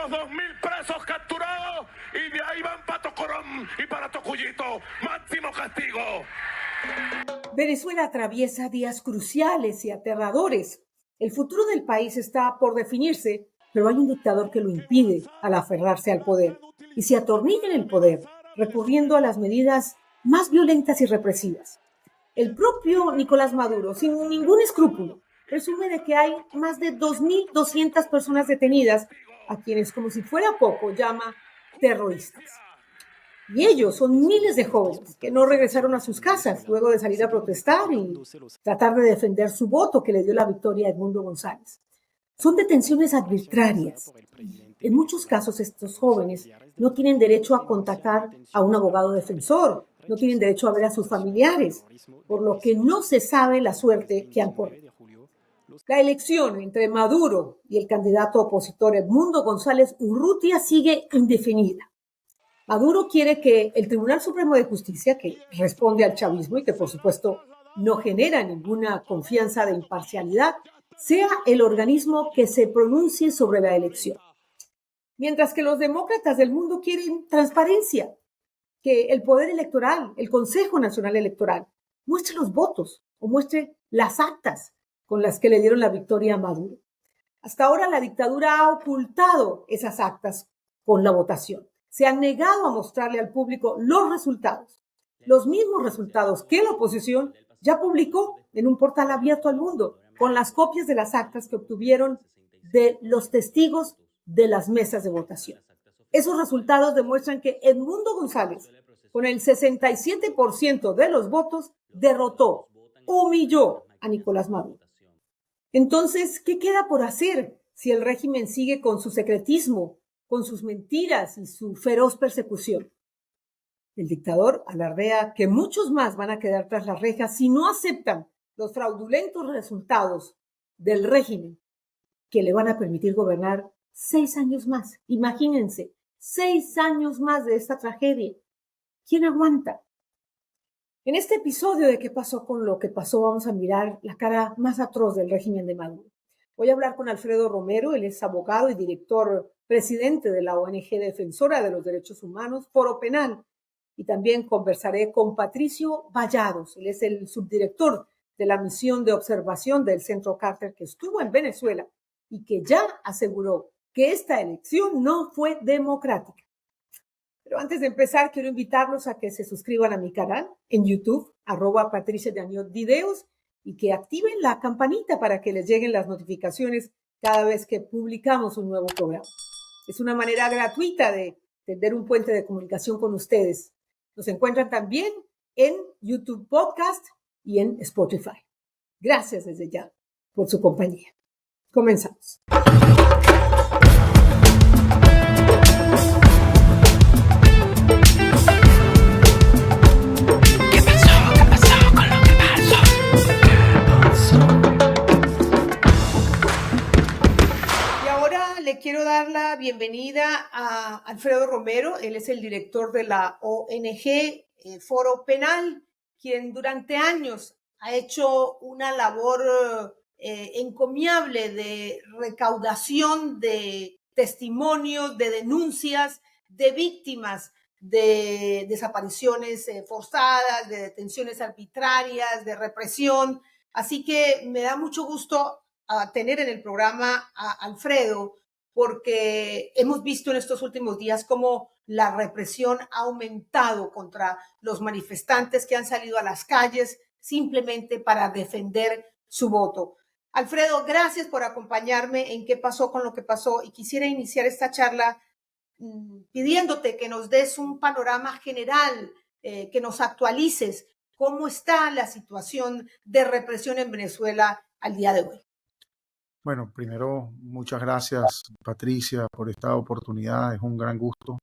los 2.000 presos capturados y de ahí van para Tocorón y para Tocuyito. Máximo castigo. Venezuela atraviesa días cruciales y aterradores. El futuro del país está por definirse, pero hay un dictador que lo impide al aferrarse al poder y se atornilla en el poder, recurriendo a las medidas más violentas y represivas. El propio Nicolás Maduro, sin ningún escrúpulo, presume de que hay más de 2.200 personas detenidas, a quienes, como si fuera poco, llama terroristas. Y ellos son miles de jóvenes que no regresaron a sus casas luego de salir a protestar y tratar de defender su voto que le dio la victoria a Edmundo González. Son detenciones arbitrarias. En muchos casos estos jóvenes no tienen derecho a contactar a un abogado defensor, no tienen derecho a ver a sus familiares, por lo que no se sabe la suerte que han corrido. La elección entre Maduro y el candidato opositor Edmundo González Urrutia sigue indefinida. Maduro quiere que el Tribunal Supremo de Justicia, que responde al chavismo y que por supuesto no genera ninguna confianza de imparcialidad, sea el organismo que se pronuncie sobre la elección. Mientras que los demócratas del mundo quieren transparencia, que el Poder Electoral, el Consejo Nacional Electoral, muestre los votos o muestre las actas con las que le dieron la victoria a Maduro. Hasta ahora la dictadura ha ocultado esas actas con la votación. Se han negado a mostrarle al público los mismos resultados que la oposición ya publicó en un portal abierto al mundo, con las copias de las actas que obtuvieron de los testigos de las mesas de votación. Esos resultados demuestran que Edmundo González, con el 67% de los votos, derrotó, humilló a Nicolás Maduro. Entonces, ¿qué queda por hacer si el régimen sigue con su secretismo, con sus mentiras y su feroz persecución? El dictador alardea que muchos más van a quedar tras las rejas si no aceptan los fraudulentos resultados del régimen que le van a permitir gobernar 6 años más. Imagínense, 6 años más de esta tragedia. ¿Quién aguanta? En este episodio de ¿Qué pasó con lo que pasó? Vamos a mirar la cara más atroz del régimen de Maduro. Voy a hablar con Alfredo Romero, él es abogado y director presidente de la ONG Defensora de los Derechos Humanos, Foro Penal. Y también conversaré con Patricio Vallados, él es el subdirector de la misión de observación del Centro Carter que estuvo en Venezuela y que ya aseguró que esta elección no fue democrática. Pero antes de empezar, quiero invitarlos a que se suscriban a mi canal en YouTube, @PatriciaDaniot-videos, y que activen la campanita para que les lleguen las notificaciones cada vez que publicamos un nuevo programa. Es una manera gratuita de tender un puente de comunicación con ustedes. Nos encuentran también en YouTube Podcast y en Spotify. Gracias desde ya por su compañía. Comenzamos. Le quiero dar la bienvenida a Alfredo Romero, él es el director de la ONG Foro Penal, quien durante años ha hecho una labor encomiable de recaudación de testimonios, de denuncias de víctimas de desapariciones forzadas, de detenciones arbitrarias, de represión. Así que me da mucho gusto tener en el programa a Alfredo, porque hemos visto en estos últimos días cómo la represión ha aumentado contra los manifestantes que han salido a las calles simplemente para defender su voto. Alfredo, gracias por acompañarme en ¿Qué pasó con lo que pasó? Y quisiera iniciar esta charla pidiéndote que nos des un panorama general, que nos actualices cómo está la situación de represión en Venezuela al día de hoy. Bueno, primero, muchas gracias, Patricia, por esta oportunidad. Es un gran gusto,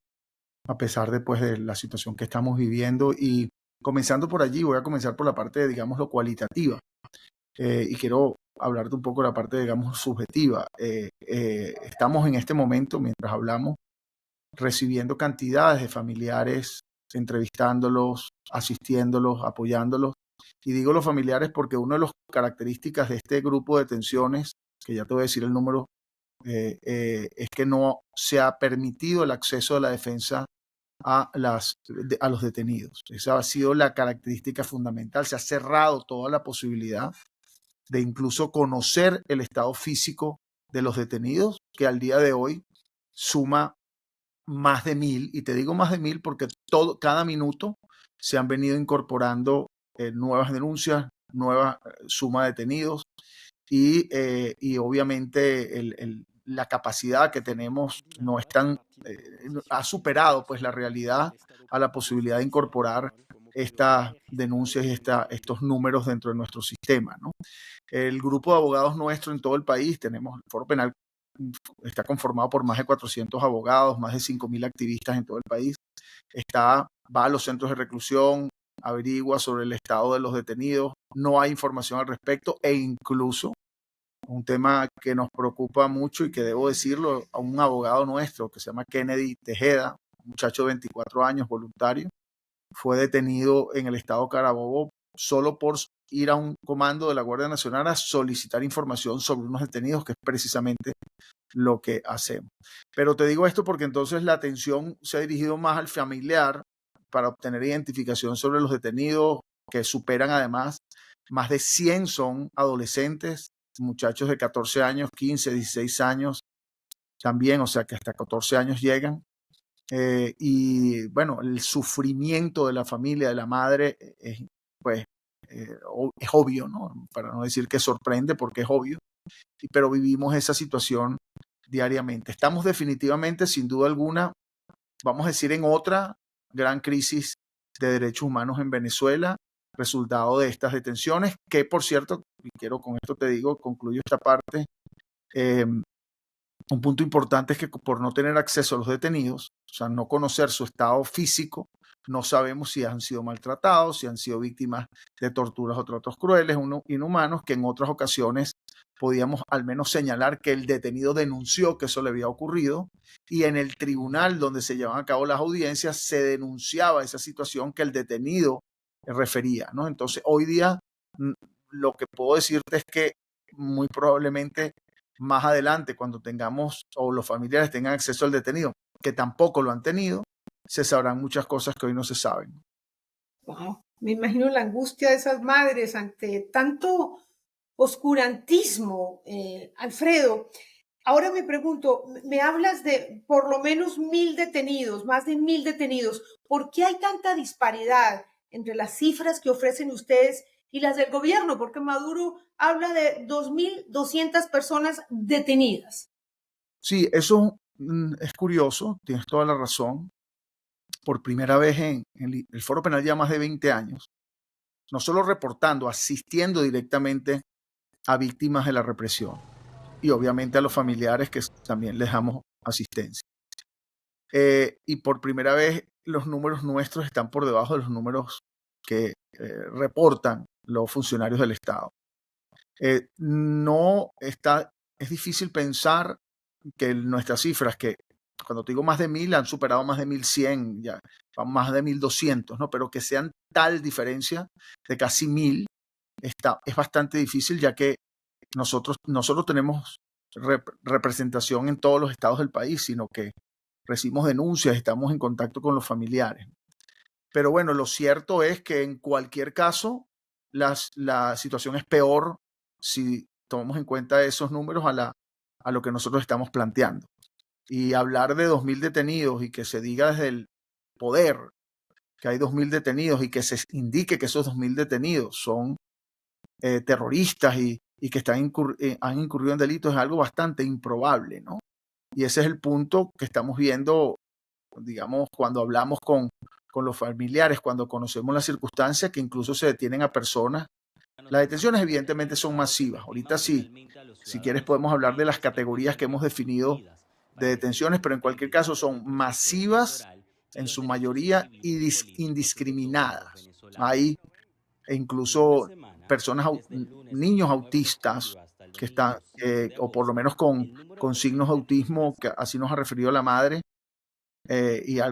a pesar de la situación que estamos viviendo. Y comenzando por allí, voy a comenzar por la parte, digamos, lo cualitativa. Y quiero hablarte un poco de la parte, digamos, subjetiva. Estamos en este momento, mientras hablamos, recibiendo cantidades de familiares, entrevistándolos, asistiéndolos, apoyándolos. Y digo los familiares porque una de las características de este grupo de detenciones, que ya te voy a decir el número es que no se ha permitido el acceso de la defensa a los detenidos. Esa ha sido la característica fundamental. Se ha cerrado toda la posibilidad de incluso conocer el estado físico de los detenidos, que al día de hoy suma más de 1.000, y te digo más de 1.000 porque cada minuto se han venido incorporando nuevas denuncias, nueva suma de detenidos, y obviamente la capacidad que tenemos no es tan, ha superado pues la realidad a la posibilidad de incorporar estas denuncias y estos números dentro de nuestro sistema, ¿no? El grupo de abogados nuestro en todo el país, tenemos el Foro Penal, está conformado por más de 400 abogados, más de 5.000 activistas en todo el país. Va a los centros de reclusión, averigua sobre el estado de los detenidos, no hay información al respecto, e incluso un tema que nos preocupa mucho y que debo decirlo, a un abogado nuestro que se llama Kennedy Tejeda, un muchacho de 24 años, voluntario, fue detenido en el estado Carabobo solo por ir a un comando de la Guardia Nacional a solicitar información sobre unos detenidos, que es precisamente lo que hacemos. Pero te digo esto porque entonces la atención se ha dirigido más al familiar para obtener identificación sobre los detenidos, que superan además, más de 100 son adolescentes, muchachos de 14 años, 15, 16 años también, o sea que hasta 14 años llegan. Y bueno, el sufrimiento de la familia, de la madre, pues, es obvio, ¿no? Para no decir que sorprende, porque es obvio, pero vivimos esa situación diariamente. Estamos definitivamente, sin duda alguna, vamos a decir, en otra gran crisis de derechos humanos en Venezuela, resultado de estas detenciones, que por cierto, y quiero con esto te digo, concluyo esta parte, un punto importante es que por no tener acceso a los detenidos, o sea, no conocer su estado físico, no sabemos si han sido maltratados, si han sido víctimas de torturas o tratos crueles, inhumanos, que en otras ocasiones podíamos al menos señalar que el detenido denunció que eso le había ocurrido, y en el tribunal donde se llevan a cabo las audiencias se denunciaba esa situación que el detenido refería, ¿no? Entonces, hoy día lo que puedo decirte es que muy probablemente más adelante, cuando tengamos o los familiares tengan acceso al detenido, que tampoco lo han tenido, se sabrán muchas cosas que hoy no se saben. Wow, me imagino la angustia de esas madres ante tanto oscurantismo, Alfredo. Ahora me pregunto, me hablas de por lo menos 1.000 detenidos, más de 1.000 detenidos. ¿Por qué hay tanta disparidad entre las cifras que ofrecen ustedes y las del gobierno? Porque Maduro habla de 2.200 personas detenidas. Sí, eso es curioso, tienes toda la razón. Por primera vez en el Foro Penal ya más de 20 años, no solo reportando, asistiendo directamente a víctimas de la represión y obviamente a los familiares que también les damos asistencia. Y por primera vez los números nuestros están por debajo de los números que reportan los funcionarios del Estado. Es difícil pensar que nuestras cifras, que cuando te digo más de 1.000, han superado más de 1.100, ya van más de 1.200, ¿no? Pero que sean tal diferencia de casi 1.000, es bastante difícil, ya que nosotros tenemos representación en todos los estados del país, sino que recibimos denuncias, estamos en contacto con los familiares. Pero bueno, lo cierto es que en cualquier caso, la situación es peor si tomamos en cuenta esos números a lo que nosotros estamos planteando. Y hablar de 2.000 detenidos y que se diga desde el poder que hay 2.000 detenidos y que se indique que esos 2.000 detenidos son terroristas y que han incurrido en delitos es algo bastante improbable, ¿no? Y ese es el punto que estamos viendo, digamos, cuando hablamos con los familiares, cuando conocemos las circunstancias, que incluso se detienen a personas. Las detenciones evidentemente son masivas. Ahorita sí, si quieres podemos hablar de las categorías que hemos definido de detenciones, pero en cualquier caso son masivas en su mayoría y indiscriminadas. Hay incluso personas, niños autistas que están, o por lo menos con signos de autismo, que así nos ha referido la madre,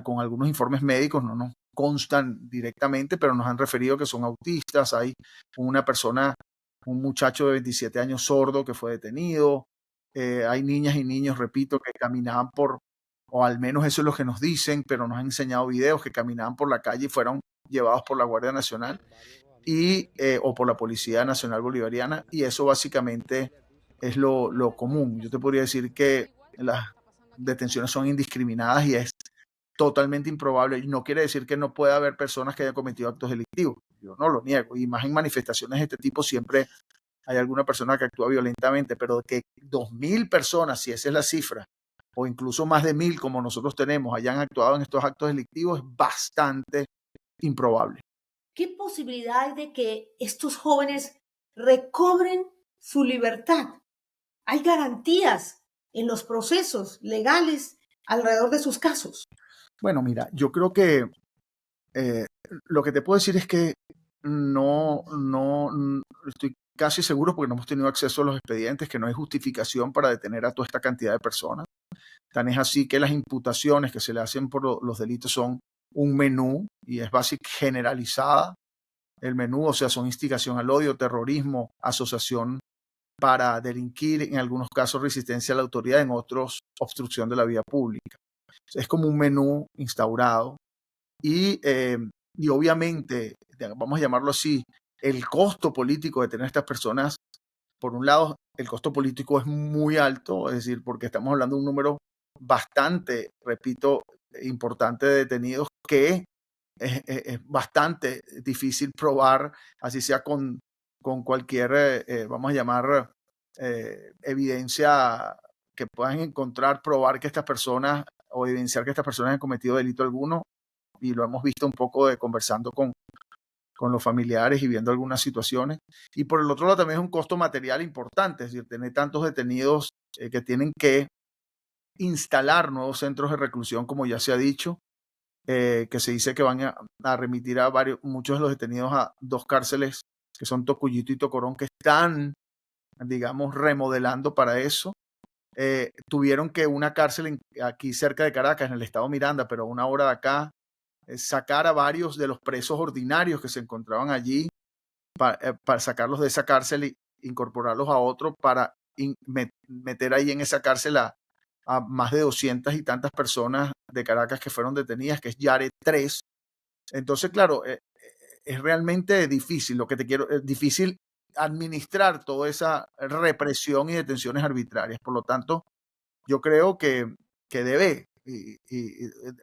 con algunos informes médicos, no nos constan directamente, pero nos han referido que son autistas. Hay una persona, un muchacho de 27 años sordo que fue detenido. Hay niñas y niños, repito, que caminaban o al menos eso es lo que nos dicen, pero nos han enseñado videos que caminaban por la calle y fueron llevados por la Guardia Nacional o por la Policía Nacional Bolivariana, y eso básicamente es lo común. Yo te podría decir que las detenciones son indiscriminadas y es totalmente improbable, y no quiere decir que no pueda haber personas que hayan cometido actos delictivos. Yo no lo niego, y más en manifestaciones de este tipo siempre hay alguna persona que actúa violentamente, pero que 2.000 personas, si esa es la cifra, o incluso más de 1.000 como nosotros tenemos, hayan actuado en estos actos delictivos, es bastante improbable. ¿Qué posibilidad hay de que estos jóvenes recobren su libertad? ¿Hay garantías en los procesos legales alrededor de sus casos? Bueno, mira, yo creo que lo que te puedo decir es que estoy casi seguro, porque no hemos tenido acceso a los expedientes, que no hay justificación para detener a toda esta cantidad de personas. Tan es así que las imputaciones que se le hacen por los delitos son un menú, y es básica generalizada el menú, o sea, son instigación al odio, terrorismo, asociación para delinquir, en algunos casos resistencia a la autoridad, en otros obstrucción de la vía pública. Es como un menú instaurado y obviamente, vamos a llamarlo así, el costo político de tener a estas personas, por un lado, el costo político es muy alto, es decir, porque estamos hablando de un número bastante, repito, importante de detenidos que es bastante difícil probar, así sea con cualquier, vamos a llamar, evidencia que puedan encontrar, probar que estas personas o evidenciar que estas personas han cometido delito alguno, y lo hemos visto un poco conversando con los familiares y viendo algunas situaciones. Y por el otro lado también es un costo material importante, es decir, tener tantos detenidos que tienen que instalar nuevos centros de reclusión, como ya se ha dicho, que se dice que van a remitir a muchos de los detenidos a dos cárceles que son Tocuyito y Tocorón, que están, digamos, remodelando para eso. Tuvieron que una cárcel aquí cerca de Caracas, en el estado Miranda, pero a una hora de acá, sacar a varios de los presos ordinarios que se encontraban allí para sacarlos de esa cárcel e incorporarlos a otro para meter ahí en esa cárcel a más de 200 y tantas personas de Caracas que fueron detenidas, que es Yare 3. Entonces, claro, es realmente difícil, es difícil administrar toda esa represión y detenciones arbitrarias. Por lo tanto, yo creo que debe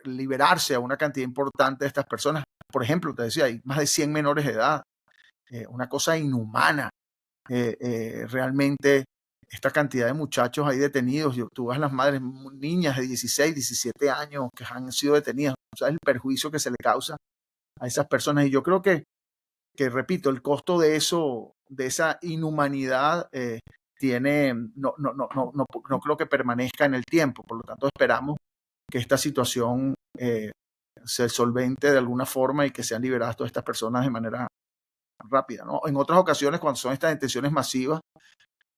liberarse a una cantidad importante de estas personas. Por ejemplo, te decía, hay más de 100 menores de edad, una cosa inhumana. Realmente esta cantidad de muchachos ahí detenidos, tú ves las madres, niñas de 16, 17 años que han sido detenidas, ¿sabes el perjuicio que se le causa a esas personas? Y yo creo repito, el costo de eso, de esa inhumanidad, no creo que permanezca en el tiempo. Por lo tanto, esperamos que esta situación se solvente de alguna forma y que sean liberadas todas estas personas de manera rápida, ¿no? En otras ocasiones, cuando son estas detenciones masivas,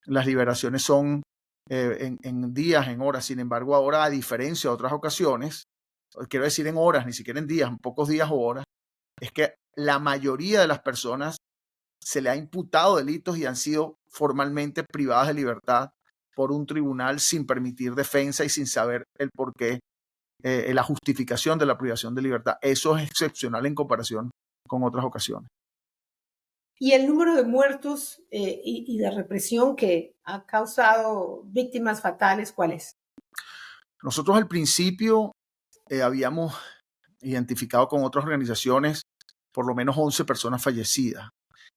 las liberaciones son en días, en horas. Sin embargo, ahora, a diferencia de otras ocasiones, quiero decir en horas, ni siquiera en días, en pocos días o horas, es que la mayoría de las personas se le ha imputado delitos y han sido formalmente privadas de libertad por un tribunal sin permitir defensa y sin saber el porqué, la justificación de la privación de libertad. Eso es excepcional en comparación con otras ocasiones. ¿Y el número de muertos y de represión que ha causado víctimas fatales, cuál es? Nosotros al principio habíamos identificado con otras organizaciones por lo menos 11 personas fallecidas.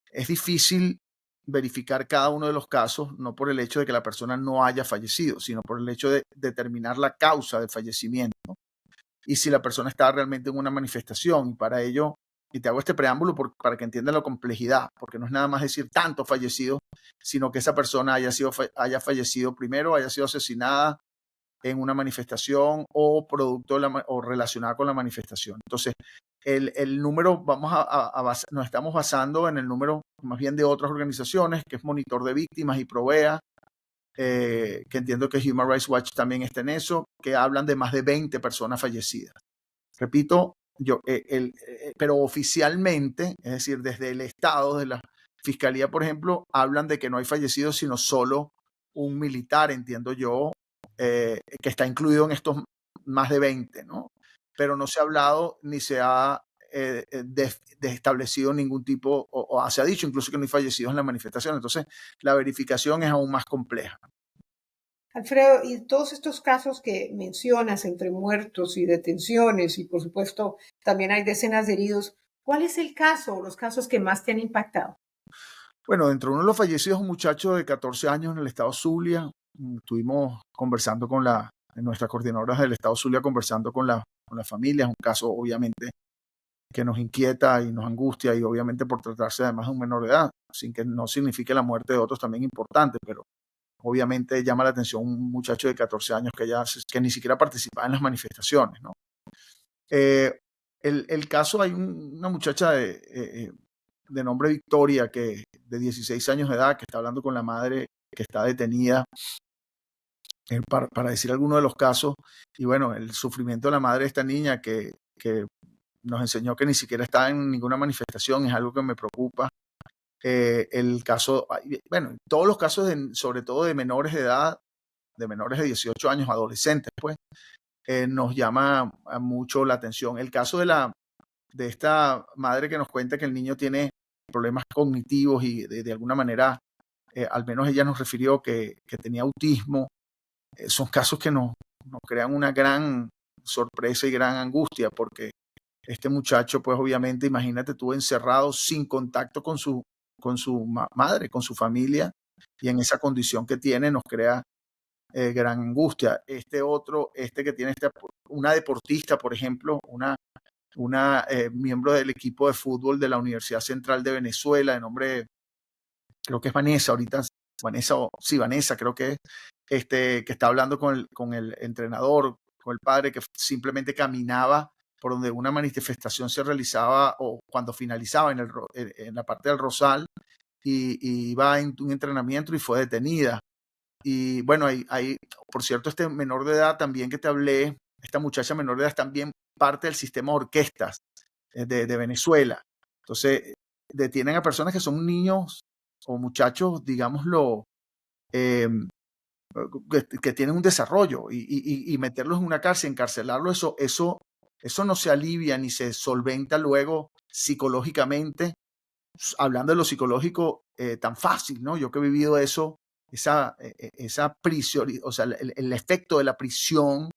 Es difícil verificar cada uno de los casos, no por el hecho de que la persona no haya fallecido, sino por el hecho de determinar la causa del fallecimiento y si la persona estaba realmente en una manifestación. Y para ello, y te hago este preámbulo para que entiendan la complejidad, porque no es nada más decir tanto fallecido, sino que esa persona haya fallecido primero, haya sido asesinada en una manifestación o producto o relacionada con la manifestación. Entonces, el número, nos estamos basando en el número más bien de otras organizaciones, que es Monitor de Víctimas y Provea, que entiendo que Human Rights Watch también está en eso, que hablan de más de 20 personas fallecidas. Repito, pero oficialmente, es decir, desde el Estado, de la Fiscalía, por ejemplo, hablan de que no hay fallecidos, sino solo un militar, entiendo yo, que está incluido en estos más de 20, ¿no? Pero no se ha hablado ni se ha de establecido ningún tipo, o se ha dicho incluso que no hay fallecidos en la manifestación. Entonces, la verificación es aún más compleja. Alfredo, y todos estos casos que mencionas entre muertos y detenciones, y por supuesto también hay decenas de heridos, ¿cuál es el caso o los casos que más te han impactado? Bueno, dentro de uno de los fallecidos, un muchacho de 14 años en el estado Zulia. Estuvimos conversando con nuestras coordinadoras del estado Zulia, conversando con la familia. Es un caso, obviamente, que nos inquieta y nos angustia, y obviamente por tratarse además de un menor de edad, sin que no signifique la muerte de otros también importante, pero obviamente llama la atención un muchacho de 14 años que ni siquiera participaba en las manifestaciones, ¿no? El caso, hay una muchacha de nombre Victoria, de 16 años de edad, que está hablando con la madre, que está detenida, para decir alguno de los casos. Y bueno, el sufrimiento de la madre de esta niña, que nos enseñó que ni siquiera está en ninguna manifestación, es algo que me preocupa. El caso, bueno, todos los casos, sobre todo de menores de edad, de menores de 18 años, adolescentes, pues, nos llama mucho la atención. El caso de esta madre que nos cuenta que el niño tiene problemas cognitivos y de alguna manera, al menos ella nos refirió que tenía autismo. Son casos que nos crean una gran sorpresa y gran angustia, porque este muchacho, pues obviamente, imagínate tú encerrado sin contacto con su madre, con su familia, y en esa condición que tiene nos crea gran angustia. Que tiene una deportista, por ejemplo, una miembro del equipo de fútbol de la Universidad Central de Venezuela, de nombre, creo que es Vanessa, Vanessa, creo que es, que está hablando con el entrenador, con el padre, que simplemente caminaba por donde una manifestación se realizaba, o cuando finalizaba en la parte del Rosal, y iba en un entrenamiento y fue detenida. Y bueno, por cierto, este menor de edad también que te hablé, esta muchacha menor de edad, es también parte del sistema de orquestas de Venezuela. Entonces, detienen a personas que son niños o muchachos, digámoslo, eh, que tienen un desarrollo, y meterlos en una cárcel, encarcelarlos, eso no se alivia ni se solventa luego psicológicamente, hablando de lo psicológico, tan fácil, ¿no? Yo que he vivido esa prisión, o sea, el efecto de la prisión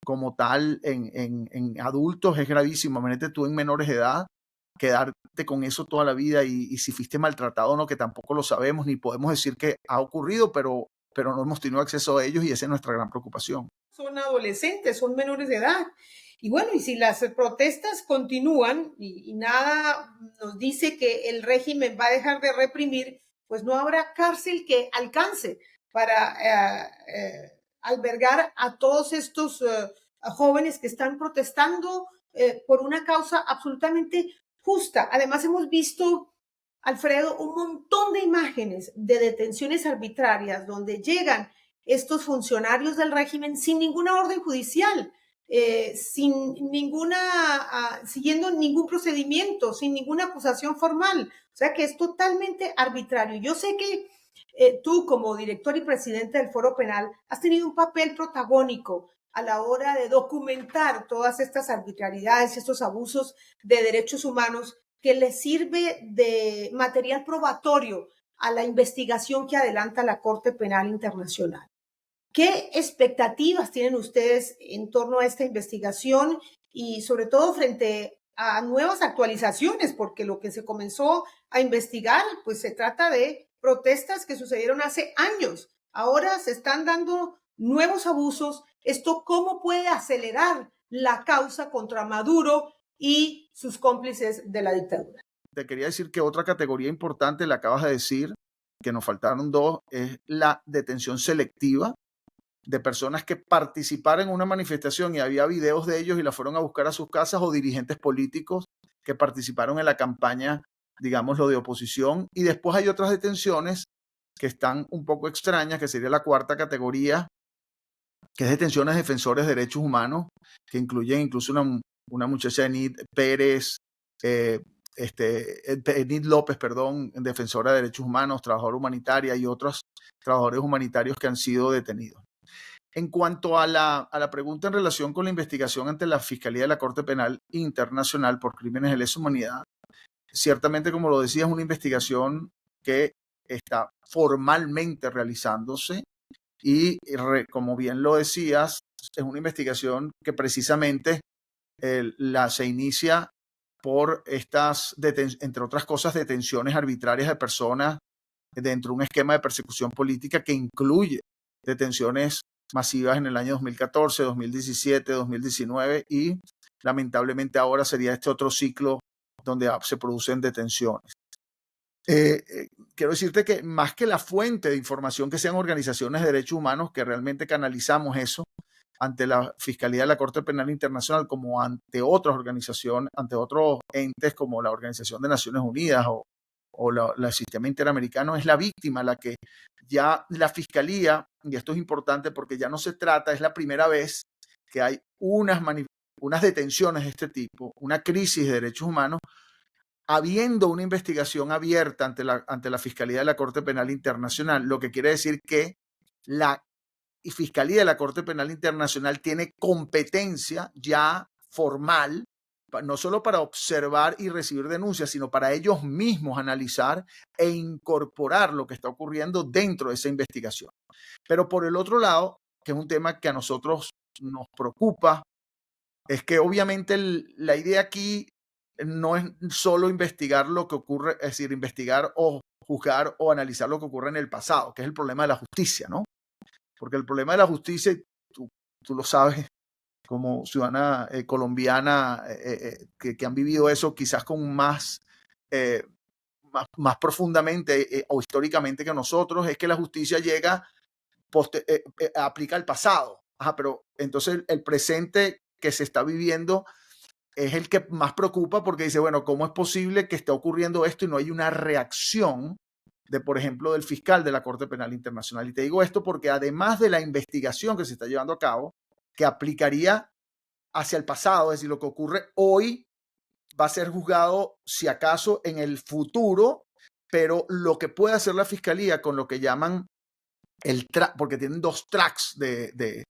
como tal en adultos es gravísimo. Imagínate tú en menores de edad, quedarte con eso toda la vida, y si fuiste maltratado o no, que tampoco lo sabemos ni podemos decir que ha ocurrido, pero no hemos tenido acceso a ellos, y esa es nuestra gran preocupación. Son adolescentes, son menores de edad. Y bueno, y si las protestas continúan y nada nos dice que el régimen va a dejar de reprimir, pues no habrá cárcel que alcance para albergar a todos estos jóvenes que están protestando por una causa absolutamente justa. Además, hemos visto, Alfredo, un montón de imágenes de detenciones arbitrarias donde llegan estos funcionarios del régimen sin ninguna orden judicial, siguiendo ningún procedimiento, sin ninguna acusación formal. O sea que es totalmente arbitrario. Yo sé que tú, como director y presidente del Foro Penal, has tenido un papel protagónico a la hora de documentar todas estas arbitrariedades, estos abusos de derechos humanos, que les sirve de material probatorio a la investigación que adelanta la Corte Penal Internacional. ¿Qué expectativas tienen ustedes en torno a esta investigación y sobre todo frente a nuevas actualizaciones? Porque lo que se comenzó a investigar, pues se trata de protestas que sucedieron hace años. Ahora se están dando nuevos abusos. ¿Esto cómo puede acelerar la causa contra Maduro y sus cómplices de la dictadura? Te quería decir que otra categoría importante, la acabas de decir, que nos faltaron dos, es la detención selectiva de personas que participaron en una manifestación y había videos de ellos y la fueron a buscar a sus casas, o dirigentes políticos que participaron en la campaña, digámoslo, de oposición. Y después hay otras detenciones que están un poco extrañas, que sería la cuarta categoría, que es detenciones de defensores de derechos humanos, que incluyen incluso una muchacha, Enid Pérez, Enid López, perdón, defensora de derechos humanos, trabajadora humanitaria y otros trabajadores humanitarios que han sido detenidos. En cuanto a la pregunta en relación con la investigación ante la Fiscalía de la Corte Penal Internacional por crímenes de lesa humanidad, ciertamente, como lo decía, es una investigación que está formalmente realizándose y, como bien lo decías, es una investigación que precisamente se inicia por estas, entre otras cosas, detenciones arbitrarias de personas dentro de un esquema de persecución política que incluye detenciones masivas en el año 2014, 2017, 2019 y lamentablemente ahora sería este otro ciclo donde se producen detenciones. Quiero decirte que más que la fuente de información que sean organizaciones de derechos humanos, que realmente canalizamos eso ante la Fiscalía de la Corte Penal Internacional como ante otras organizaciones, ante otros entes como la Organización de Naciones Unidas o el sistema interamericano, es la víctima la que ya la Fiscalía, y esto es importante porque ya no se trata, es la primera vez que hay unas detenciones de este tipo, una crisis de derechos humanos, habiendo una investigación abierta ante la Fiscalía de la Corte Penal Internacional, lo que quiere decir que la Fiscalía de la Corte Penal Internacional tiene competencia ya formal, no solo para observar y recibir denuncias, sino para ellos mismos analizar e incorporar lo que está ocurriendo dentro de esa investigación. Pero por el otro lado, que es un tema que a nosotros nos preocupa, es que obviamente la idea aquí no es solo investigar lo que ocurre, es decir, investigar o juzgar o analizar lo que ocurre en el pasado, que es el problema de la justicia, ¿no? Porque el problema de la justicia, tú lo sabes como ciudadana colombiana que han vivido eso quizás con más profundamente o históricamente que nosotros, es que la justicia llega, aplica el pasado. Pero entonces el presente que se está viviendo es el que más preocupa porque dice, bueno, ¿cómo es posible que esté ocurriendo esto y no hay una reacción de, por ejemplo, del fiscal de la Corte Penal Internacional? Y te digo esto porque además de la investigación que se está llevando a cabo, que aplicaría hacia el pasado, es decir, lo que ocurre hoy va a ser juzgado, si acaso, en el futuro, pero lo que puede hacer la Fiscalía con lo que llaman porque tienen dos tracks de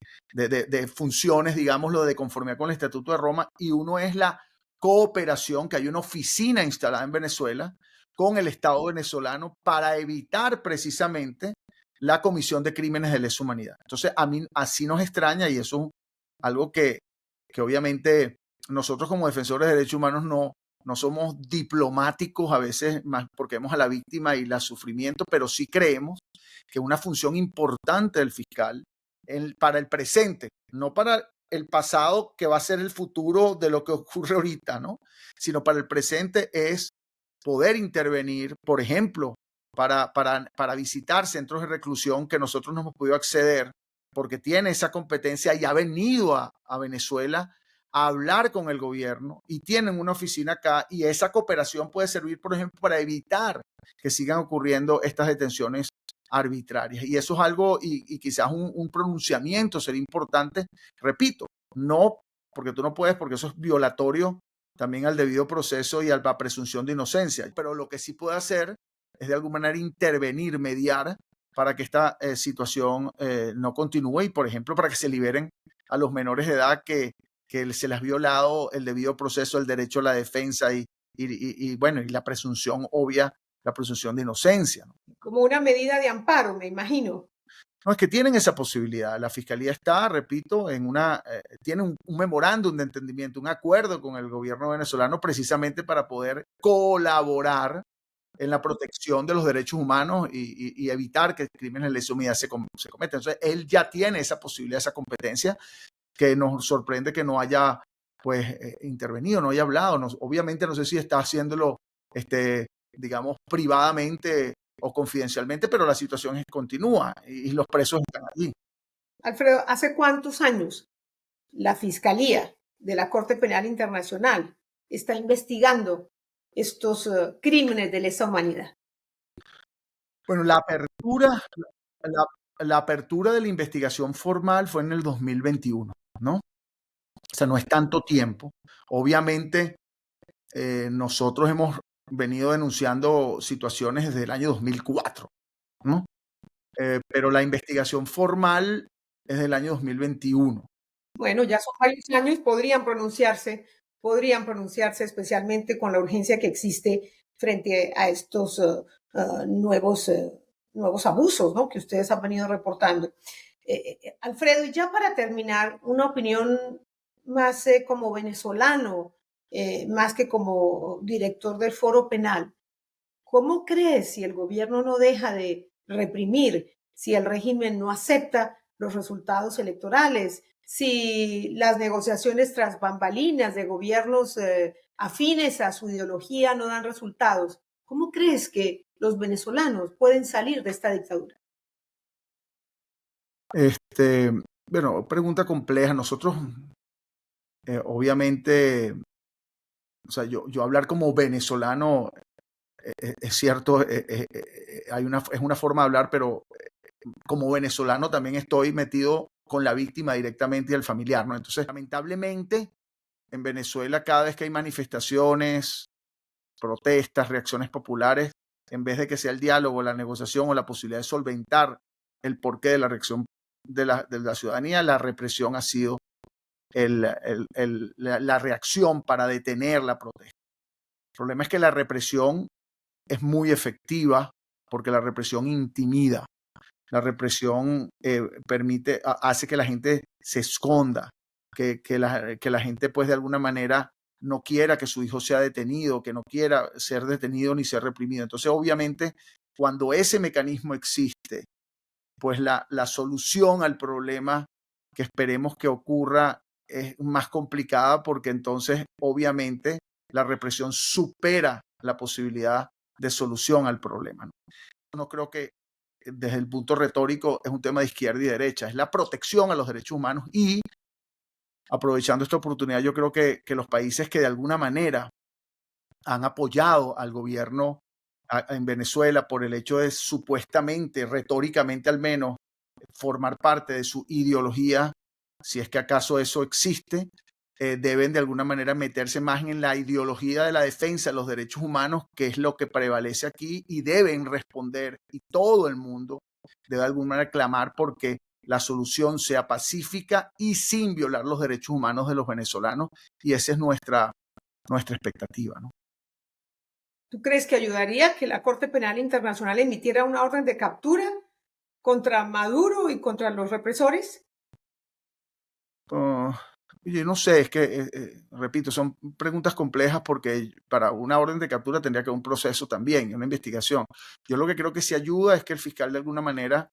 funciones, digámoslo, de conformidad con el Estatuto de Roma, y uno es la cooperación, que hay una oficina instalada en Venezuela con el Estado venezolano para evitar precisamente la comisión de crímenes de lesa humanidad. Entonces, a mí así nos extraña, y eso es algo que obviamente nosotros como defensores de derechos humanos no somos diplomáticos a veces, más porque vemos a la víctima y el sufrimiento, pero sí creemos que una función importante del fiscal para el presente, no para el pasado que va a ser el futuro de lo que ocurre ahorita, ¿no? Sino para el presente es poder intervenir, por ejemplo, para visitar centros de reclusión que nosotros no hemos podido acceder porque tiene esa competencia y ha venido a Venezuela a hablar con el gobierno y tienen una oficina acá, y esa cooperación puede servir, por ejemplo, para evitar que sigan ocurriendo estas detenciones arbitrarias. Y eso es algo, y quizás un pronunciamiento sería importante, repito, no porque tú no puedes, porque eso es violatorio también al debido proceso y a la presunción de inocencia, pero lo que sí puede hacer es de alguna manera intervenir, mediar, para que esta situación no continúe y, por ejemplo, para que se liberen a los menores de edad que se les ha violado el debido proceso, el derecho a la defensa y bueno, y la presunción obvia, la presunción de inocencia, ¿no? Como una medida de amparo, me imagino. No, es que tienen esa posibilidad. La Fiscalía está, repito, tiene un memorándum de entendimiento, un acuerdo con el gobierno venezolano precisamente para poder colaborar en la protección de los derechos humanos y evitar que crímenes de lesa humanidad se cometan. Entonces, él ya tiene esa posibilidad, esa competencia, que nos sorprende que no haya intervenido, no haya hablado. Obviamente no sé si está haciéndolo, digamos, privadamente o confidencialmente, pero la situación continúa y los presos están allí. Alfredo, ¿hace cuántos años la Fiscalía de la Corte Penal Internacional está investigando estos crímenes de lesa humanidad? Bueno, la apertura de la investigación formal fue en el 2021, ¿no? O sea, no es tanto tiempo. Obviamente, nosotros hemos venido denunciando situaciones desde el año 2004, ¿no? Pero la investigación formal es del año 2021. Bueno, ya son varios años, podrían pronunciarse especialmente con la urgencia que existe frente a estos nuevos abusos, ¿no?, que ustedes han venido reportando. Alfredo, y ya para terminar, una opinión más como venezolano, más que como director del Foro Penal. ¿Cómo crees si el gobierno no deja de reprimir, si el régimen no acepta los resultados electorales, si las negociaciones tras bambalinas de gobiernos afines a su ideología no dan resultados? ¿Cómo crees que los venezolanos pueden salir de esta dictadura? Bueno, pregunta compleja. Nosotros, obviamente, o sea, yo hablar como venezolano, es cierto, es una forma de hablar, pero como venezolano también estoy metido con la víctima directamente y el familiar, ¿no? Entonces, lamentablemente, en Venezuela, cada vez que hay manifestaciones, protestas, reacciones populares, en vez de que sea el diálogo, la negociación o la posibilidad de solventar el porqué de la reacción de la ciudadanía, la represión ha sido la reacción para detener la protesta. El problema es que la represión es muy efectiva porque la represión intimida. La represión hace que la gente se esconda, que la gente pues de alguna manera no quiera que su hijo sea detenido, que no quiera ser detenido ni ser reprimido. Entonces, obviamente, cuando ese mecanismo existe, pues la solución al problema que esperemos que ocurra es más complicada porque entonces, obviamente, la represión supera la posibilidad de solución al problema. No creo que desde el punto retórico es un tema de izquierda y derecha, es la protección a los derechos humanos y aprovechando esta oportunidad, yo creo que los países que de alguna manera han apoyado al gobierno en Venezuela por el hecho de supuestamente, retóricamente al menos, formar parte de su ideología, si es que acaso eso existe, deben de alguna manera meterse más en la ideología de la defensa de los derechos humanos, que es lo que prevalece aquí, y deben responder, y todo el mundo debe de alguna manera clamar porque la solución sea pacífica y sin violar los derechos humanos de los venezolanos, y esa es nuestra expectativa, ¿no? ¿Tú crees que ayudaría que la Corte Penal Internacional emitiera una orden de captura contra Maduro y contra los represores? Yo no sé, es que, repito, son preguntas complejas porque para una orden de captura tendría que haber un proceso también, una investigación. Yo lo que creo que sí ayuda es que el fiscal de alguna manera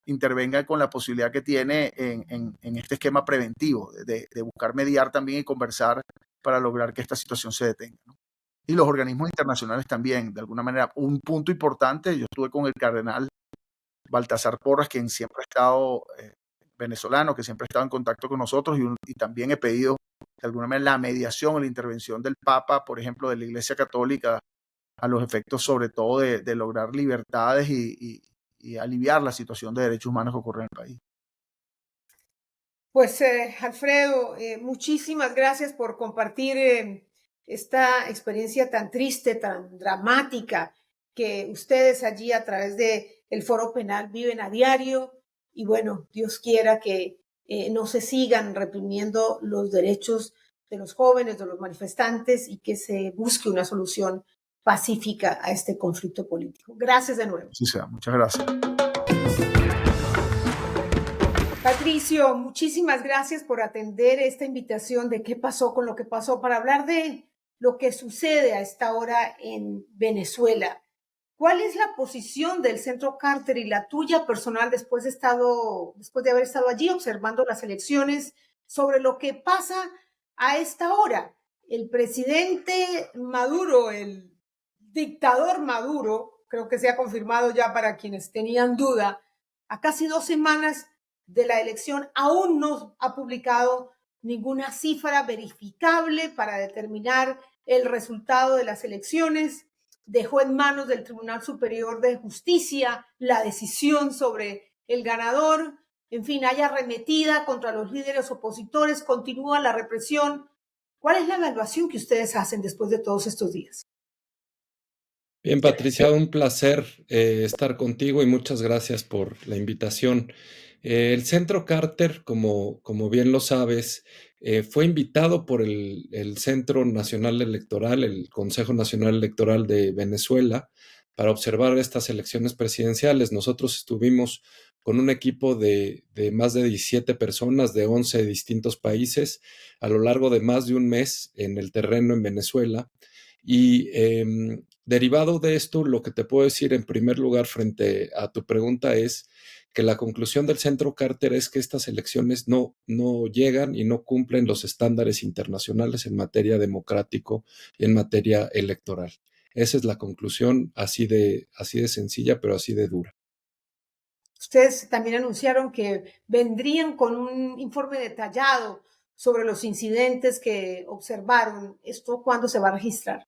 intervenga con la posibilidad que tiene en este esquema preventivo, de buscar mediar también y conversar para lograr que esta situación se detenga, ¿no? Y los organismos internacionales también, de alguna manera. Un punto importante, yo estuve con el cardenal Baltasar Porras, quien siempre ha estado venezolano, que siempre ha estado en contacto con nosotros y también he pedido de alguna manera la mediación o la intervención del Papa, por ejemplo, de la Iglesia Católica, a los efectos sobre todo de lograr libertades y aliviar la situación de derechos humanos que ocurre en el país. Pues Alfredo, muchísimas gracias por compartir esta experiencia tan triste, tan dramática que ustedes allí a través de el Foro Penal viven a diario. Y bueno, Dios quiera que no se sigan reprimiendo los derechos de los jóvenes, de los manifestantes y que se busque una solución pacífica a este conflicto político. Gracias de nuevo. Así sea, muchas gracias. Patricio, muchísimas gracias por atender esta invitación de qué pasó con lo que pasó para hablar de lo que sucede a esta hora en Venezuela. ¿Cuál es la posición del Centro Carter y la tuya personal después de haber estado allí observando las elecciones sobre lo que pasa a esta hora? El presidente Maduro, el dictador Maduro, creo que se ha confirmado ya para quienes tenían duda, a casi 2 semanas de la elección aún no ha publicado ninguna cifra verificable para determinar el resultado de las elecciones. Dejó en manos del Tribunal Superior de Justicia la decisión sobre el ganador. En fin, hay arremetida contra los líderes opositores, continúa la represión. ¿Cuál es la evaluación que ustedes hacen después de todos estos días? Bien, Patricia, un placer estar contigo y muchas gracias por la invitación. El Centro Carter, como bien lo sabes, fue invitado por el Centro Nacional Electoral, el Consejo Nacional Electoral de Venezuela, para observar estas elecciones presidenciales. Nosotros estuvimos con un equipo de más de 17 personas de 11 distintos países a lo largo de más de un mes en el terreno en Venezuela. Y derivado de esto, lo que te puedo decir en primer lugar frente a tu pregunta es que la conclusión del Centro Carter es que estas elecciones no llegan y no cumplen los estándares internacionales en materia democrático y en materia electoral. Esa es la conclusión, así de sencilla, pero así de dura. Ustedes también anunciaron que vendrían con un informe detallado sobre los incidentes que observaron. ¿Esto cuándo se va a registrar?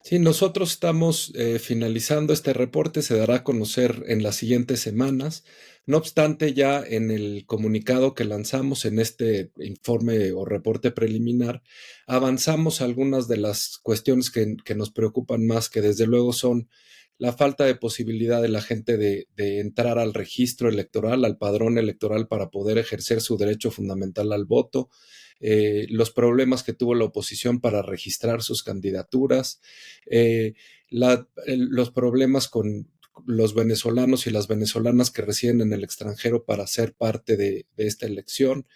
Sí, nosotros estamos finalizando este reporte, se dará a conocer en las siguientes semanas. No obstante, ya en el comunicado que lanzamos en este informe o reporte preliminar, avanzamos algunas de las cuestiones que nos preocupan más, que desde luego son la falta de posibilidad de la gente de entrar al registro electoral, al padrón electoral para poder ejercer su derecho fundamental al voto, los problemas que tuvo la oposición para registrar sus candidaturas, los problemas con los venezolanos y las venezolanas que residen en el extranjero para ser parte de esta elección.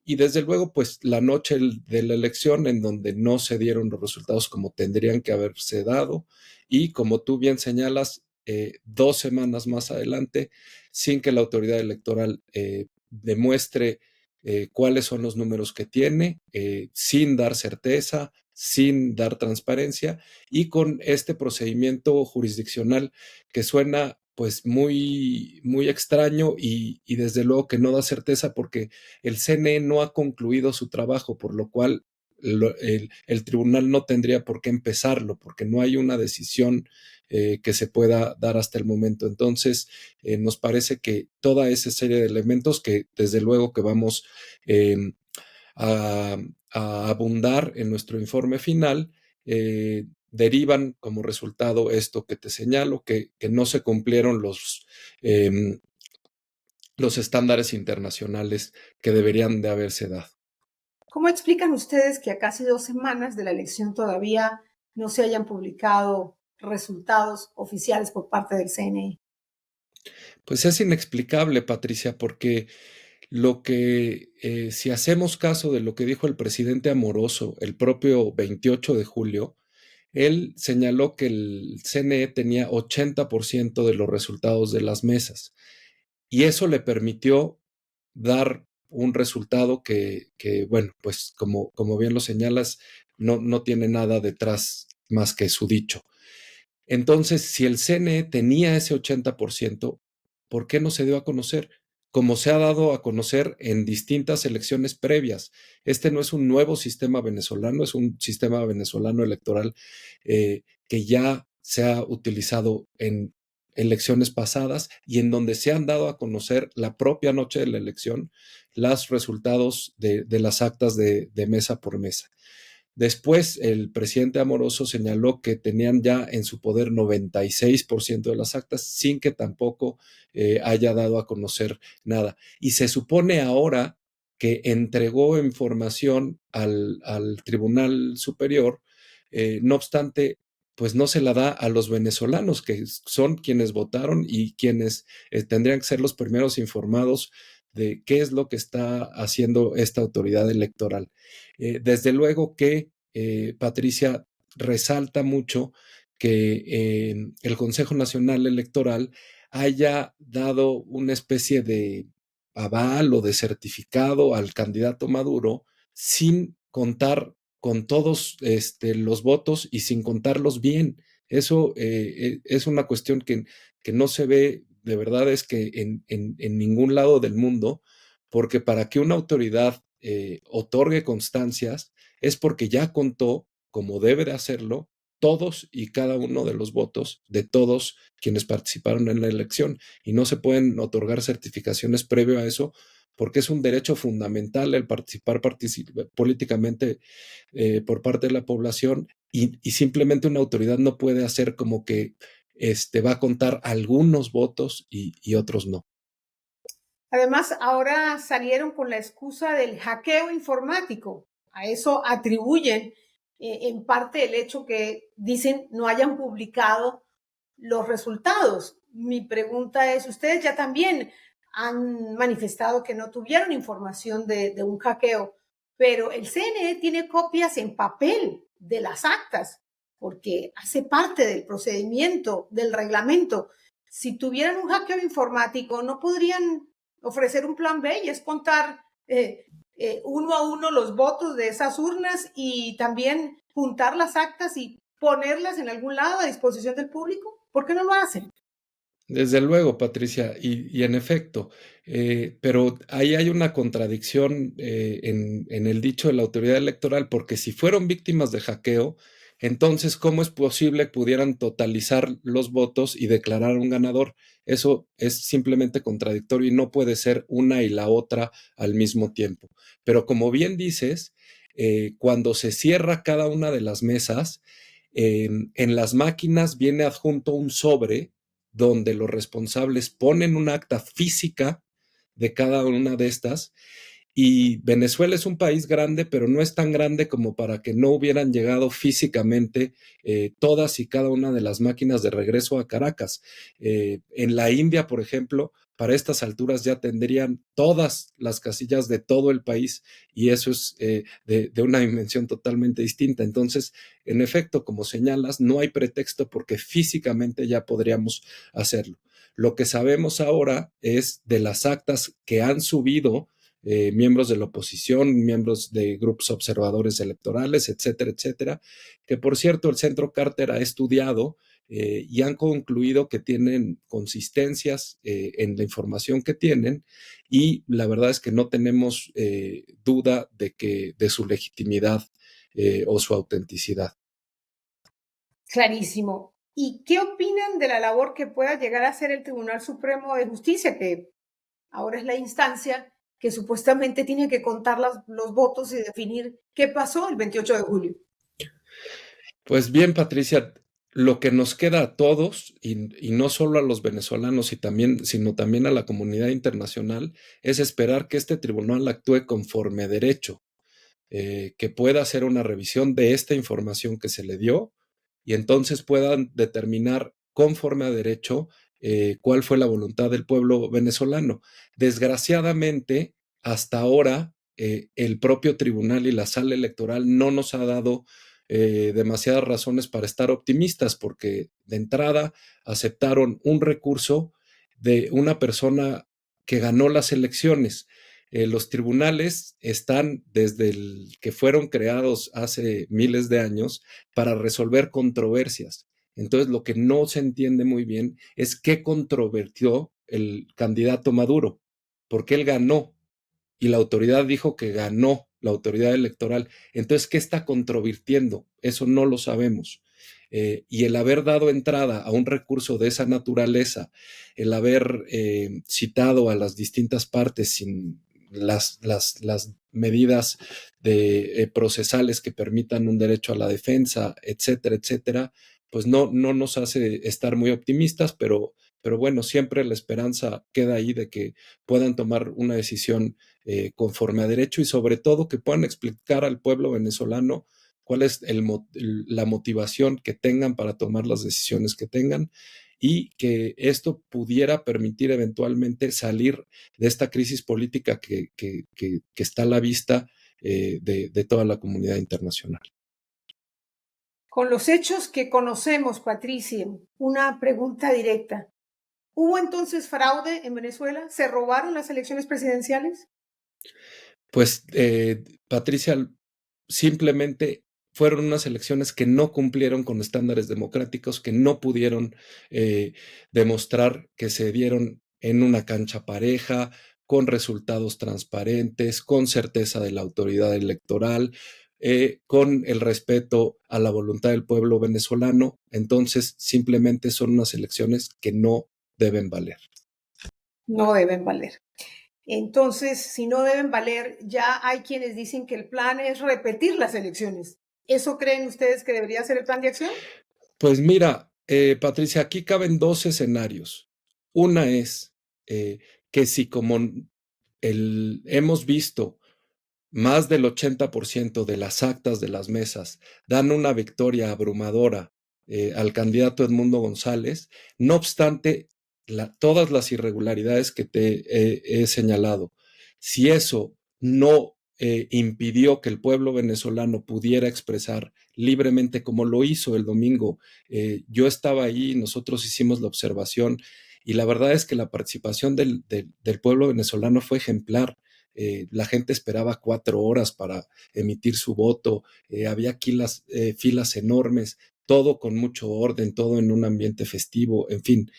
Y desde luego, pues la noche de la elección en donde no se dieron los resultados como tendrían que haberse dado y como tú bien señalas, 2 semanas más adelante, sin que la autoridad electoral demuestre cuáles son los números que tiene, sin dar certeza, sin dar transparencia y con este procedimiento jurisdiccional que suena pues muy extraño y desde luego que no da certeza porque el CNE no ha concluido su trabajo, por lo cual el tribunal no tendría por qué empezarlo, porque no hay una decisión que se pueda dar hasta el momento. Entonces, nos parece que toda esa serie de elementos que desde luego que vamos eh, a, a, abundar en nuestro informe final, derivan como resultado esto que te señalo, que no se cumplieron los estándares internacionales que deberían de haberse dado. ¿Cómo explican ustedes que a casi 2 semanas de la elección todavía no se hayan publicado resultados oficiales por parte del CNE? Pues es inexplicable, Patricia, porque si hacemos caso de lo que dijo el presidente Amoroso el propio 28 de julio, él señaló que el CNE tenía 80% de los resultados de las mesas y eso le permitió dar un resultado bueno, pues como bien lo señalas, no tiene nada detrás más que su dicho. Entonces, si el CNE tenía ese 80%, ¿por qué no se dio a conocer? Como se ha dado a conocer en distintas elecciones previas. Este no es un nuevo sistema venezolano, es un sistema venezolano electoral que ya se ha utilizado en elecciones pasadas y en donde se han dado a conocer la propia noche de la elección los resultados de las actas de mesa por mesa. Después, el presidente Amoroso señaló que tenían ya en su poder 96% de las actas sin que tampoco haya dado a conocer nada. Y se supone ahora que entregó información al Tribunal Superior, no obstante, pues no se la da a los venezolanos, que son quienes votaron y quienes tendrían que ser los primeros informados de qué es lo que está haciendo esta autoridad electoral. Desde luego que, Patricia, resalta mucho que el Consejo Nacional Electoral haya dado una especie de aval o de certificado al candidato Maduro sin contar con todos los votos y sin contarlos bien. Eso es una cuestión que no se ve, de verdad es que en ningún lado del mundo, porque para que una autoridad otorgue constancias es porque ya contó, como debe de hacerlo, todos y cada uno de los votos de todos quienes participaron en la elección y no se pueden otorgar certificaciones previo a eso porque es un derecho fundamental el participar políticamente por parte de la población y simplemente una autoridad no puede hacer como que va a contar algunos votos y otros no. Además, ahora salieron con la excusa del hackeo informático. A eso atribuyen en parte el hecho que dicen no hayan publicado los resultados. Mi pregunta es, ustedes ya también han manifestado que no tuvieron información de un hackeo, pero el CNE tiene copias en papel de las actas, porque hace parte del procedimiento, del reglamento. Si tuvieran un hackeo informático, no podrían ofrecer un plan B y es contar uno a uno los votos de esas urnas y también juntar las actas y ponerlas en algún lado a disposición del público. ¿Por qué no lo hacen? Desde luego, Patricia, y en efecto, pero ahí hay una contradicción en el dicho de la autoridad electoral, porque si fueron víctimas de hackeo, entonces, ¿cómo es posible que pudieran totalizar los votos y declarar un ganador? Eso es simplemente contradictorio y no puede ser una y la otra al mismo tiempo. Pero como bien dices, cuando se cierra cada una de las mesas, en las máquinas viene adjunto un sobre donde los responsables ponen un acta física de cada una de estas. Y Venezuela es un país grande, pero no es tan grande como para que no hubieran llegado físicamente todas y cada una de las máquinas de regreso a Caracas. En la India, por ejemplo, para estas alturas ya tendrían todas las casillas de todo el país y eso es de una dimensión totalmente distinta. Entonces, en efecto, como señalas, no hay pretexto porque físicamente ya podríamos hacerlo. Lo que sabemos ahora es de las actas que han subido miembros de la oposición, miembros de grupos observadores electorales, etcétera, etcétera, que por cierto el Centro Carter ha estudiado y han concluido que tienen consistencias en la información que tienen y la verdad es que no tenemos duda de su legitimidad o su autenticidad. Clarísimo. ¿Y qué opinan de la labor que pueda llegar a hacer el Tribunal Supremo de Justicia, que ahora es la instancia que supuestamente tiene que contar los votos y definir qué pasó el 28 de julio? Pues bien, Patricia, lo que nos queda a todos, y no solo a los venezolanos, sino también a la comunidad internacional, es esperar que este tribunal actúe conforme a derecho, que pueda hacer una revisión de esta información que se le dio y entonces puedan determinar conforme a derecho cuál fue la voluntad del pueblo venezolano. Desgraciadamente, hasta ahora, el propio tribunal y la sala electoral no nos ha dado demasiadas razones para estar optimistas, porque de entrada aceptaron un recurso de una persona que ganó las elecciones. Los tribunales están desde que fueron creados hace miles de años para resolver controversias. Entonces, lo que no se entiende muy bien es qué controvertió el candidato Maduro, porque él ganó y la autoridad dijo que ganó, la autoridad electoral. Entonces, ¿qué está controvirtiendo? Eso no lo sabemos. Y el haber dado entrada a un recurso de esa naturaleza, el haber citado a las distintas partes sin las medidas procesales que permitan un derecho a la defensa, etcétera, etcétera, pues no nos hace estar muy optimistas, pero bueno, siempre la esperanza queda ahí de que puedan tomar una decisión conforme a derecho y sobre todo que puedan explicar al pueblo venezolano cuál es la motivación que tengan para tomar las decisiones que tengan y que esto pudiera permitir eventualmente salir de esta crisis política que está a la vista de toda la comunidad internacional. Con los hechos que conocemos, Patricia, una pregunta directa. ¿Hubo entonces fraude en Venezuela? ¿Se robaron las elecciones presidenciales? Pues, Patricia, simplemente fueron unas elecciones que no cumplieron con estándares democráticos, que no pudieron demostrar que se dieron en una cancha pareja, con resultados transparentes, con certeza de la autoridad electoral, con el respeto a la voluntad del pueblo venezolano. Entonces, simplemente son unas elecciones que no deben valer. No deben valer. Entonces, si no deben valer, ya hay quienes dicen que el plan es repetir las elecciones. ¿Eso creen ustedes que debería ser el plan de acción? Pues mira, Patricia, aquí caben dos escenarios. Una es que si como hemos visto más del 80% de las actas de las mesas dan una victoria abrumadora al candidato Edmundo González, no obstante todas las irregularidades que te he señalado. Si eso no impidió que el pueblo venezolano pudiera expresar libremente como lo hizo el domingo, yo estaba ahí, nosotros hicimos la observación y la verdad es que la participación del pueblo venezolano fue ejemplar. La gente esperaba 4 horas para emitir su voto, había aquí filas enormes, todo con mucho orden, todo en un ambiente festivo, en fin.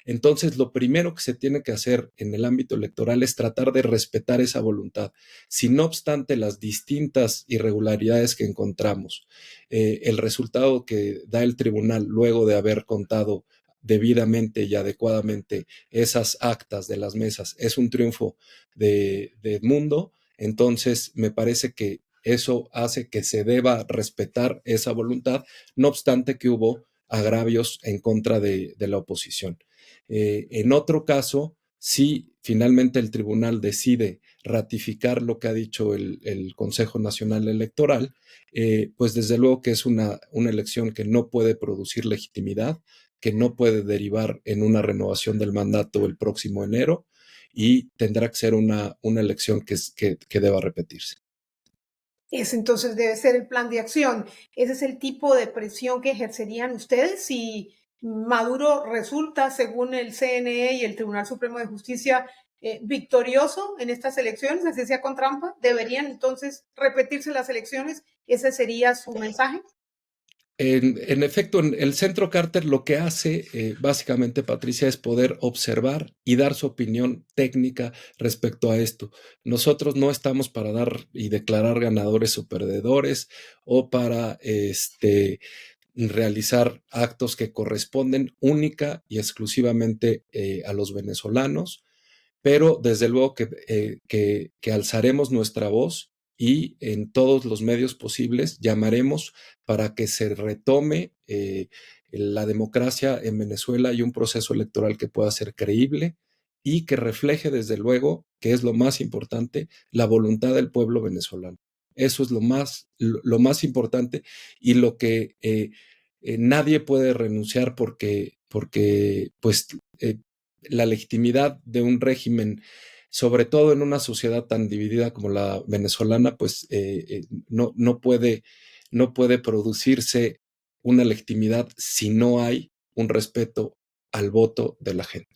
Entonces, lo primero que se tiene que hacer en el ámbito electoral es tratar de respetar esa voluntad. Si no obstante las distintas irregularidades que encontramos, el resultado que da el tribunal luego de haber contado debidamente y adecuadamente esas actas de las mesas es un triunfo de Edmundo, entonces me parece que eso hace que se deba respetar esa voluntad, no obstante que hubo agravios en contra de la oposición. En otro caso, si finalmente el tribunal decide ratificar lo que ha dicho el Consejo Nacional Electoral, pues desde luego que es una elección que no puede producir legitimidad, que no puede derivar en una renovación del mandato el próximo enero y tendrá que ser una elección que deba repetirse. Ese entonces debe ser el plan de acción. Ese es el tipo de presión que ejercerían ustedes si Maduro resulta, según el CNE y el Tribunal Supremo de Justicia, victorioso en estas elecciones, así sea con trampa. ¿Deberían entonces repetirse las elecciones? ¿Ese sería su mensaje? En efecto, en el Centro Carter lo que hace básicamente, Patricia, es poder observar y dar su opinión técnica respecto a esto. Nosotros no estamos para dar y declarar ganadores o perdedores o para realizar actos que corresponden única y exclusivamente a los venezolanos, pero desde luego que alzaremos nuestra voz y en todos los medios posibles llamaremos para que se retome la democracia en Venezuela y un proceso electoral que pueda ser creíble y que refleje desde luego, que es lo más importante, la voluntad del pueblo venezolano. Eso es lo más importante y lo que nadie puede renunciar porque pues la legitimidad de un régimen, sobre todo en una sociedad tan dividida como la venezolana, pues no puede producirse una legitimidad si no hay un respeto al voto de la gente.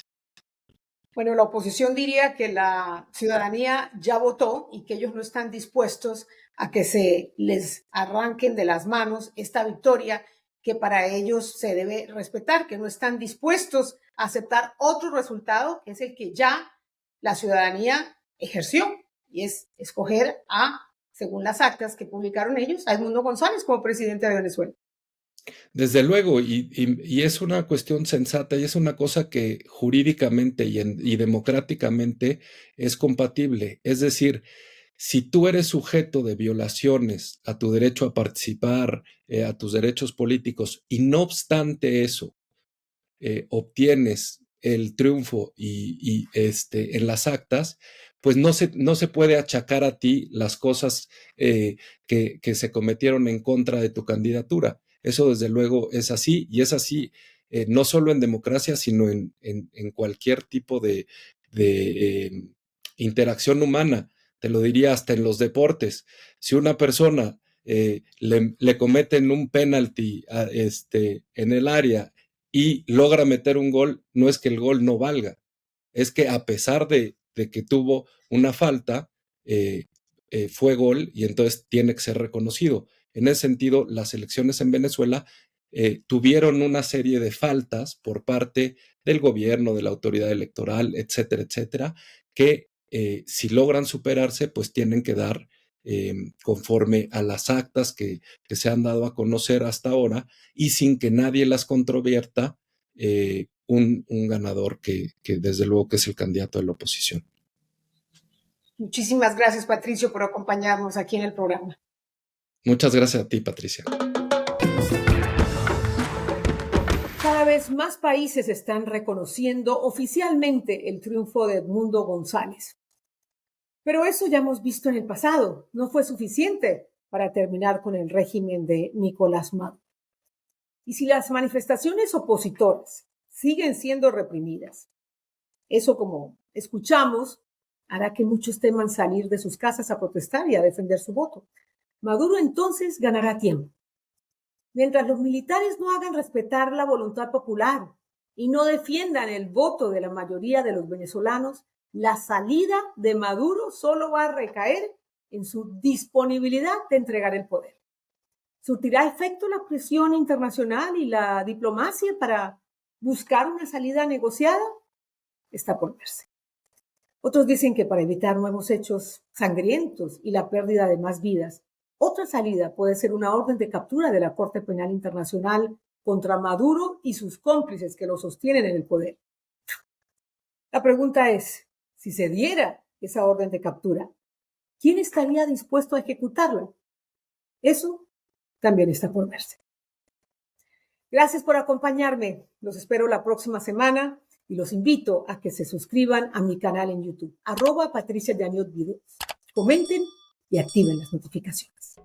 Bueno, la oposición diría que la ciudadanía ya votó y que ellos no están dispuestos a que se les arranquen de las manos esta victoria que para ellos se debe respetar, que no están dispuestos a aceptar otro resultado, que es el que ya la ciudadanía ejerció, y es escoger a, según las actas que publicaron ellos, a Edmundo González como presidente de Venezuela. Desde luego, y es una cuestión sensata y es una cosa que jurídicamente y democráticamente es compatible. Es decir, si tú eres sujeto de violaciones a tu derecho a participar, a tus derechos políticos, y no obstante eso, obtienes el triunfo en las actas, pues no se puede achacar a ti las cosas que se cometieron en contra de tu candidatura. Eso desde luego es así, y es así no solo en democracia, sino en cualquier tipo de interacción humana. Te lo diría hasta en los deportes. Si una persona le cometen un penalti en el área y logra meter un gol, no es que el gol no valga, es que a pesar de que tuvo una falta, fue gol y entonces tiene que ser reconocido. En ese sentido, las elecciones en Venezuela tuvieron una serie de faltas por parte del gobierno, de la autoridad electoral, etcétera, etcétera, que si logran superarse, pues tienen que dar conforme a las actas que se han dado a conocer hasta ahora y sin que nadie las controvierta, un ganador que desde luego que es el candidato de la oposición. Muchísimas gracias, Patricio, por acompañarnos aquí en el programa. Muchas gracias a ti, Patricia. Cada vez más países están reconociendo oficialmente el triunfo de Edmundo González. Pero eso ya hemos visto en el pasado. No fue suficiente para terminar con el régimen de Nicolás Maduro. Y si las manifestaciones opositoras siguen siendo reprimidas, eso, como escuchamos, hará que muchos teman salir de sus casas a protestar y a defender su voto. Maduro entonces ganará tiempo. Mientras los militares no hagan respetar la voluntad popular y no defiendan el voto de la mayoría de los venezolanos, la salida de Maduro solo va a recaer en su disponibilidad de entregar el poder. ¿Surtirá efecto la presión internacional y la diplomacia para buscar una salida negociada? Está por verse. Otros dicen que para evitar nuevos hechos sangrientos y la pérdida de más vidas, otra salida puede ser una orden de captura de la Corte Penal Internacional contra Maduro y sus cómplices que lo sostienen en el poder. La pregunta es, si se diera esa orden de captura, ¿quién estaría dispuesto a ejecutarla? Eso también está por verse. Gracias por acompañarme. Los espero la próxima semana y los invito a que se suscriban a mi canal en YouTube, @Patricia Yaniot Videos. Comenten y activen las notificaciones.